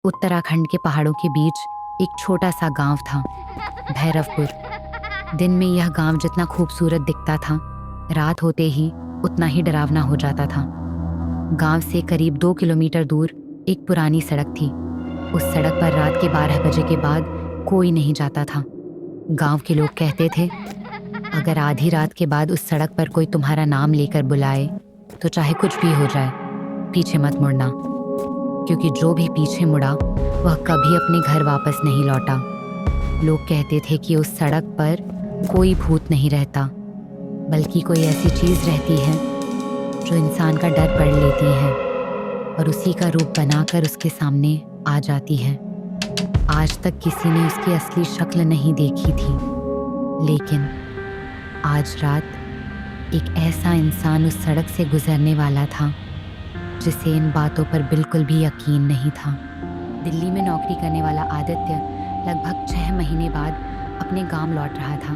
उत्तराखंड के पहाड़ों के बीच एक छोटा सा गांव था, भैरवपुर। दिन में यह गांव जितना खूबसूरत दिखता था, रात होते ही उतना ही डरावना हो जाता था। गांव से करीब 2 किलोमीटर दूर एक पुरानी सड़क थी। उस सड़क पर रात के 12 बजे के बाद कोई नहीं जाता था। गांव के लोग कहते थे, अगर आधी रात के बाद उस सड़क पर कोई तुम्हारा नाम लेकर बुलाए तो चाहे कुछ भी हो जाए, पीछे मत मुड़ना, क्योंकि जो भी पीछे मुड़ा वह कभी अपने घर वापस नहीं लौटा। लोग कहते थे कि उस सड़क पर कोई भूत नहीं रहता, बल्कि कोई ऐसी चीज़ रहती है जो इंसान का डर पढ़ लेती है और उसी का रूप बनाकर उसके सामने आ जाती है। आज तक किसी ने उसकी असली शक्ल नहीं देखी थी, लेकिन आज रात एक ऐसा इंसान उस सड़क से गुजरने वाला था जिसे इन बातों पर बिल्कुल भी यकीन नहीं था। दिल्ली में नौकरी करने वाला आदित्य लगभग 6 महीने बाद अपने गांव लौट रहा था।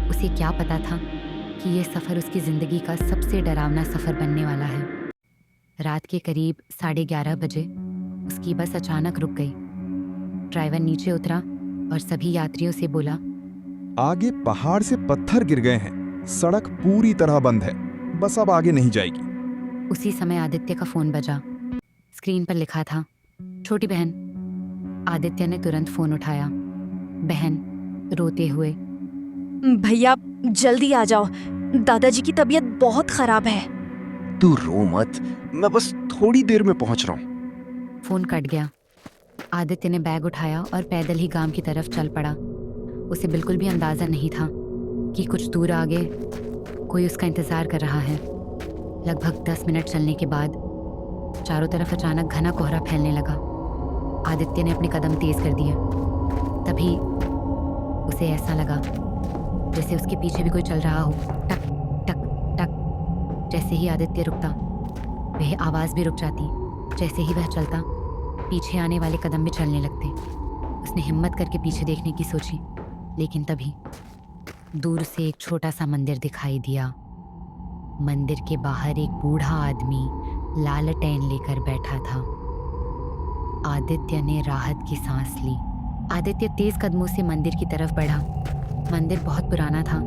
उसे क्या पता था कि ये सफ़र उसकी ज़िंदगी का सबसे डरावना सफ़र बनने वाला है। रात के करीब 11:30 बजे उसकी बस अचानक रुक गई। ड्राइवर नीचे उतरा और सभी यात्रियों से बोला, आगे पहाड़ से पत्थर गिर गए हैं, सड़क पूरी तरह बंद है, बस अब आगे नहीं जाएगी। उसी समय आदित्य का फ़ोन बजा। स्क्रीन पर लिखा था, छोटी बहन। आदित्य ने तुरंत फ़ोन उठाया। बहन रोते हुए, भैया जल्दी आ जाओ, दादाजी की तबीयत बहुत खराब है। तू रो मत, मैं बस थोड़ी देर में पहुंच रहा हूँ। फ़ोन कट गया। आदित्य ने बैग उठाया और पैदल ही गांव की तरफ चल पड़ा। उसे बिल्कुल भी अंदाज़ा नहीं था कि कुछ दूर आगे कोई उसका इंतज़ार कर रहा है। लगभग 10 मिनट चलने के बाद चारों तरफ अचानक घना कोहरा फैलने लगा। आदित्य ने अपने कदम तेज कर दिए। तभी उसे ऐसा लगा जैसे उसके पीछे भी कोई चल रहा हो। टक टक टक। जैसे ही आदित्य रुकता, वह आवाज़ भी रुक जाती। जैसे ही वह चलता, पीछे आने वाले कदम भी चलने लगते। उसने हिम्मत करके पीछे देखने की सोची, लेकिन तभी दूर से एक छोटा सा मंदिर दिखाई दिया। मंदिर के बाहर एक बूढ़ा आदमी लालटेन लेकर बैठा था। आदित्य ने राहत की सांस ली। आदित्य तेज कदमों से मंदिर की तरफ बढ़ा। मंदिर बहुत पुराना था।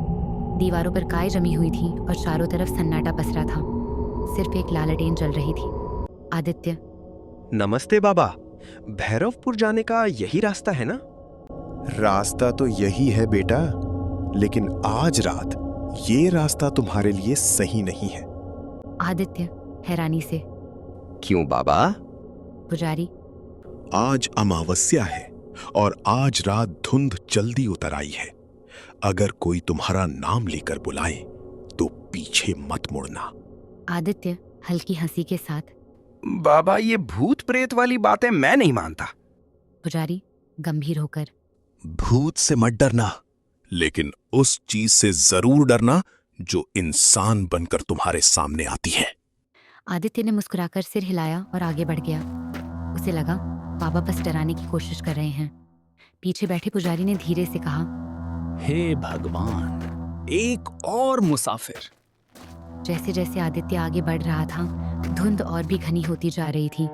दीवारों पर काई जमी हुई थी और चारों तरफ सन्नाटा पसरा था। सिर्फ एक लालटेन जल रही थी। आदित्य, नमस्ते बाबा, भैरवपुर जाने का यही रास्ता है ना? रास्ता तो यही है बेटा, लेकिन आज रात ये रास्ता तुम्हारे लिए सही नहीं है। आदित्य हैरानी से, क्यों बाबा? पुजारी, आज अमावस्या है और आज रात धुंध जल्दी उतर आई है। अगर कोई तुम्हारा नाम लेकर बुलाए तो पीछे मत मुड़ना। आदित्य हल्की हंसी के साथ, बाबा ये भूत प्रेत वाली बातें मैं नहीं मानता। पुजारी गंभीर होकर, भूत से मत डरना, लेकिन उस चीज से जरूर डरना जो इंसान बनकर तुम्हारे सामने आती है। आदित्य ने मुस्कुराकर सिर हिलाया और आगे बढ़ गया। उसे लगा बाबा बस डराने की कोशिश कर रहे हैं। पीछे बैठे पुजारी ने धीरे से कहा, हे भगवान, एक और मुसाफिर। जैसे जैसे आदित्य आगे बढ़ रहा था, धुंध और भी घनी होती जा रही थी।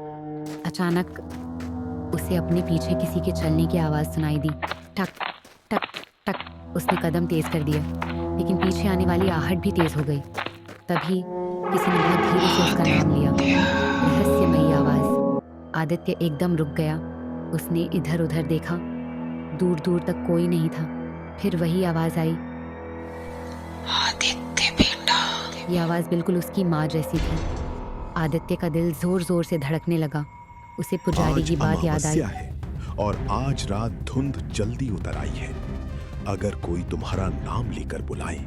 अचानक उसे अपने पीछे किसी के चलने की आवाज़ सुनाई दी। टक टक टक। उसने कदम तेज कर दिया, लेकिन पीछे आने वाली आहट भी तेज हो गई। तभी किसी ने बहुत धीरे से उसका नाम लिया। रहस्यमयी आवाज़। आदित्य एकदम रुक गया। उसने इधर उधर देखा, दूर दूर तक कोई नहीं था। फिर वही आवाज़ आई, आदित्य बेटा। ये आवाज़ बिल्कुल उसकी माँ जैसी थी। आदित्य का दिल जोर जोर से धड़कने लगा। उसे पुजारी की बात याद आई। अमावस्या है और आज रात धुंध जल्दी उतर आई है। अगर कोई तुम्हारा नाम लेकर बुलाए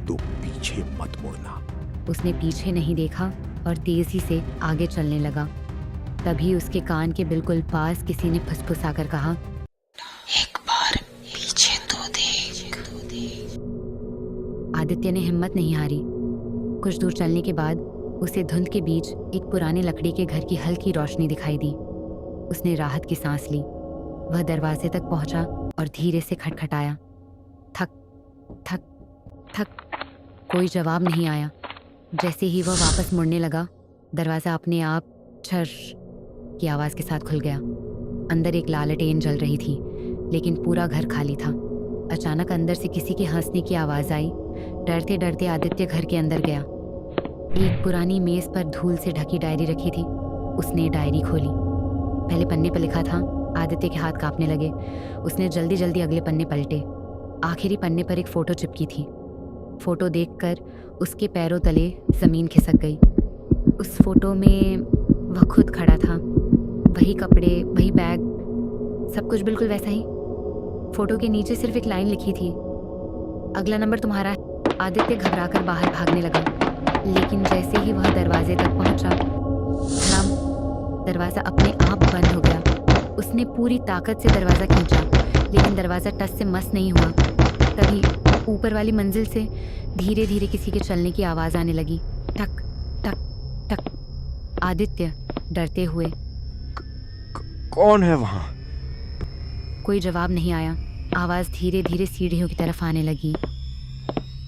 तो पीछे मत मुड़ना। उसने पीछे नहीं देखा और तेजी से आगे चलने लगा। तभी उसके कान के बिल्कुल पास किसी ने फुसफुसाकर कहा, एक बार पीछे तो देख। आदित्य ने हिम्मत नहीं हारी। कुछ दूर चलने के बाद उसे धुंध के बीच एक पुराने लकड़ी के घर की हल्की रोशनी दिखाई दी। उसने राहत की सांस ली। वह दरवाजे तक पहुंचा और धीरे से खटखटाया। थक थक थक। कोई जवाब नहीं आया। जैसे ही वह वापस मुड़ने लगा, दरवाज़ा अपने आप छर्र की आवाज़ के साथ खुल गया। अंदर एक लालटेन जल रही थी, लेकिन पूरा घर खाली था। अचानक अंदर से किसी के हंसने की आवाज़ आई। डरते डरते आदित्य घर के अंदर गया। एक पुरानी मेज़ पर धूल से ढकी डायरी रखी थी। उसने डायरी खोली। पहले पन्ने पर लिखा था। आदित्य के हाथ कांपने लगे। उसने जल्दी जल्दी अगले पन्ने पलटे। आखिरी पन्ने पर एक फ़ोटो चिपकी थी। फ़ोटो देखकर उसके पैरों तले ज़मीन खिसक गई। उस फोटो में वह खुद खड़ा था, वही कपड़े, वही बैग, सब कुछ बिल्कुल वैसा ही। फोटो के नीचे सिर्फ एक लाइन लिखी थी, अगला नंबर तुम्हारा है। आदित्य घबराकर बाहर भागने लगा, लेकिन जैसे ही वह दरवाजे तक पहुंचा, धड़ाम, दरवाज़ा अपने आप बंद हो गया। उसने पूरी ताकत से दरवाज़ा खींचा, लेकिन दरवाज़ा टस से मस नहीं हुआ। तभी ऊपर वाली मंजिल से धीरे धीरे किसी के चलने की आवाज़ आने लगी। टक टक टक। आदित्य डरते हुए, कौन है वहां? कोई जवाब नहीं आया। आवाज़ धीरे धीरे सीढ़ियों की तरफ आने लगी।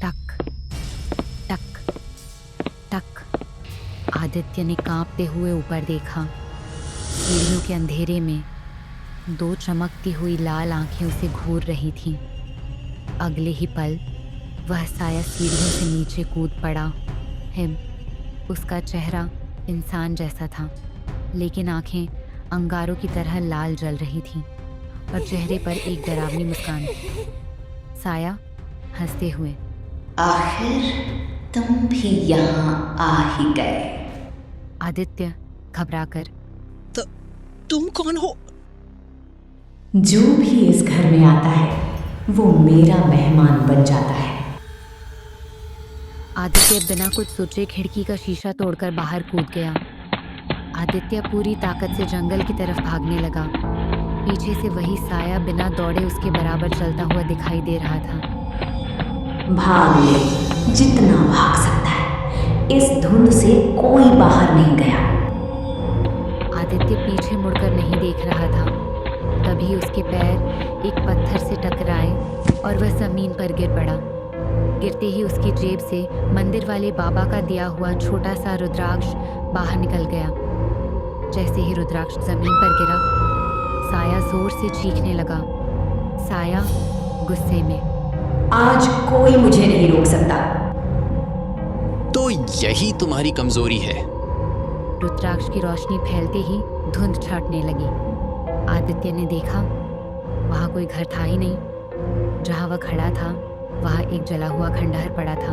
टक टक टक। आदित्य ने कांपते हुए ऊपर देखा। सीढ़ियों के अंधेरे में 2 चमकती हुई लाल आंखें उसे घूर रही थीं। अगले ही पल वह साया सीढ़ियों से नीचे कूद पड़ा। उसका चेहरा इंसान जैसा था, लेकिन आंखें अंगारों की तरह लाल जल रही थीं और चेहरे पर एक डरावनी मुस्कान। साया हंसते हुए, आखिर तुम भी यहाँ आ ही गए। आदित्य घबराकर, तुम कौन हो? जो भी इस घर में आता है वो मेरा मेहमान बन जाता है। आदित्य बिना कुछ सोचे खिड़की का शीशा तोड़कर बाहर कूद गया। आदित्य पूरी ताकत से जंगल की तरफ भागने लगा। पीछे से वही साया बिना दौड़े उसके बराबर चलता हुआ दिखाई दे रहा था। भाग ले, जितना भाग सकता है। इस धुंध से कोई बाहर नहीं गया। आदित्य पीछे मुड़कर नहीं देख रहा था। तभी उसके पैर एक पत्थर से टकराए और वह जमीन पर गिर पड़ा। गिरते ही उसकी जेब से मंदिर वाले बाबा का दिया हुआ छोटा सा रुद्राक्ष बाहर निकल गया। जैसे ही रुद्राक्ष जमीन पर गिरा, साया जोर से चीखने लगा। साया गुस्से में, आज कोई मुझे नहीं रोक सकता। तो यही तुम्हारी कमजोरी है। रुद्राक्ष की रोशनी फैलते ही धुंध छाटने लगी। आदित्य ने देखा, वहाँ कोई घर था ही नहीं। जहाँ वह खड़ा था वहाँ एक जला हुआ खंडहर पड़ा था।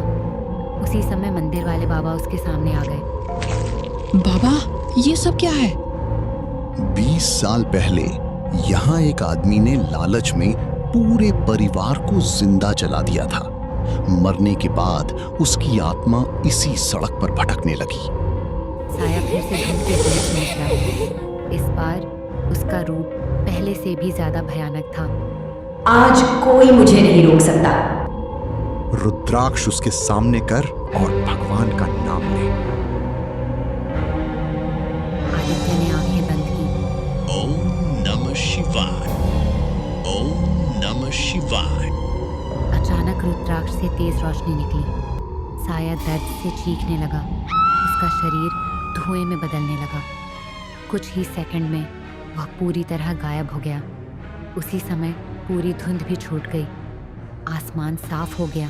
उसी समय मंदिर वाले बाबा उसके सामने आ गए। बाबा, ये सब क्या है? 20 साल पहले यहाँ एक आदमी ने लालच में पूरे परिवार को जिंदा जला दिया था। मरने के बाद उसकी आत्मा इसी सड़क पर भटकने लगी। साया फिर से धुंध के बीच में निकला। इस बार उसका रूप पहले से भी ज्यादा भयानक था। आज कोई मुझे नहीं रोक सकता। रुद्राक्ष उसके सामने कर और भगवान का नाम ले। आदित्य ने आंखें बंद की। ओम नमः शिवाय, ओम नमः शिवाय। अचानक रुद्राक्ष से तेज रोशनी निकली। साया दर्द से चीखने लगा। उसका शरीर धुएं में बदलने लगा। कुछ ही सेकंड में वह पूरी तरह गायब हो गया। उसी समय पूरी धुंध भी छूट गई। आसमान साफ हो गया।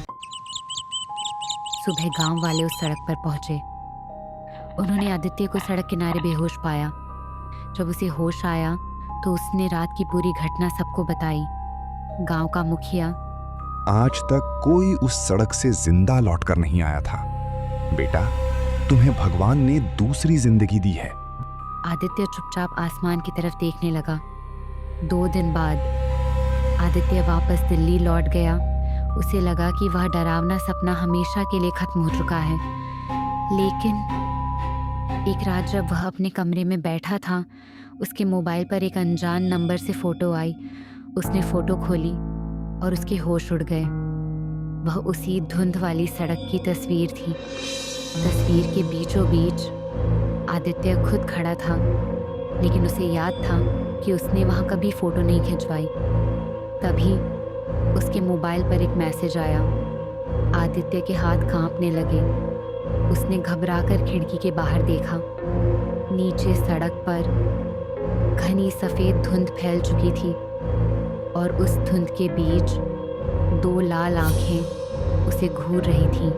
सुबह गांव वाले उस सड़क पर पहुंचे। उन्होंने आदित्य को सड़क किनारे बेहोश पाया। जब उसे होश आया तो उसने रात की पूरी घटना सबको बताई। गांव का मुखिया, आज तक कोई उस सड़क से जिंदा लौटकर नहीं आया था। बेटा, तुम्हें भगवान ने दूसरी जिंदगी दी है। आदित्य चुपचाप आसमान की तरफ देखने लगा। 2 दिन बाद आदित्य वापस दिल्ली लौट गया। उसे लगा कि वह डरावना सपना हमेशा के लिए खत्म हो चुका है। लेकिन एक रात जब वह अपने कमरे में बैठा था, उसके मोबाइल पर एक अनजान नंबर से फ़ोटो आई। उसने फ़ोटो खोली और उसके होश उड़ गए। वह उसी धुंध वाली सड़क की तस्वीर थी। तस्वीर के बीचों बीच आदित्य खुद खड़ा था, लेकिन उसे याद था कि उसने वहाँ कभी फ़ोटो नहीं खिंचवाई। तभी उसके मोबाइल पर एक मैसेज आया। आदित्य के हाथ कांपने लगे। उसने घबराकर खिड़की के बाहर देखा। नीचे सड़क पर घनी सफेद धुंध फैल चुकी थी और उस धुंध के बीच 2 लाल आंखें उसे घूर रही थीं।